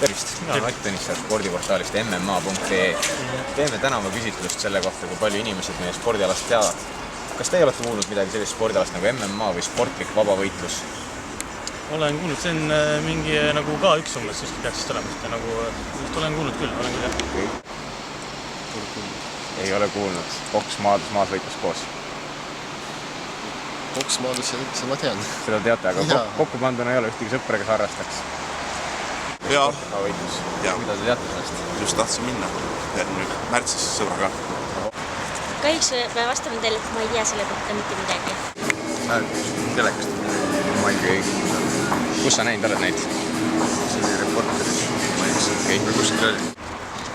Tervist, mina olen Ott Tõnissaar spordiportaalist MMA.ee. Teeme tänavaküsitlust selle kohta, kui palju inimesed meie spordialast teavad. Kas teie olete kuulnud midagi sellist spordialast nagu MMA või sportlik vabavõitlus? Olen kuulnud, see on mingi nagu K1 umbes siiski peaks vist olema. Nagu, olen kuulnud küll, jah. Okay. Ei ole kuulnud. Boks maas võitlus koos. Boks maadus, see ma tean. Seda teate, aga kokku panduna ei ole ühtegi sõpra, kes harrastaks. Jaa. Mida te teate sellest? Just tahtsin minna. Nüüd märtsis sõbraga. Kahjuks me vastame teile, et ma ei tea selle kohta mitte midagi. Telekast. Ma ei tea. Kus sa näinud oled neid? See oli reporteris. Või kuskil oli?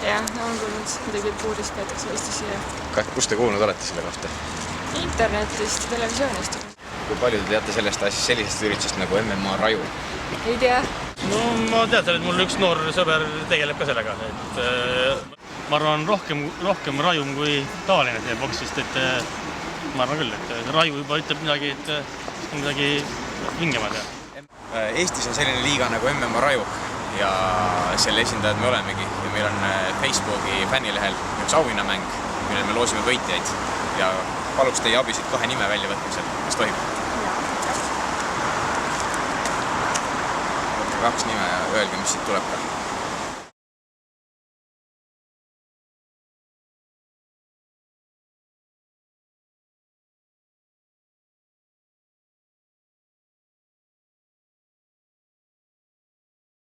Jah, on kuulnud. Midagi puudist peetakse Eestis siia. Kus te kuulnud olete selle kohta? Internetist, televisioonist. Kui palju te teate sellisest üritusest nagu MMA Raju? Ei tea. No ma tean, et mul üks noor sõber tegeleb ka sellega. Ma arvan, rohkem rajum kui tavaline see boksist. Ma arvan küll, et raju juba ütleb midagi, et on midagi vingemad. Eestis on selline liiga nagu MMA Raju ja selle esindajad me olemegi. Ja meil on Facebooki fännilehel üks auhinnamäng, millel me loosime võitjaid ja paluks teie abisid 2 nime väljavõtmisel. Kas tohib? 2 nime ja öelge, mis siit tuleb ka.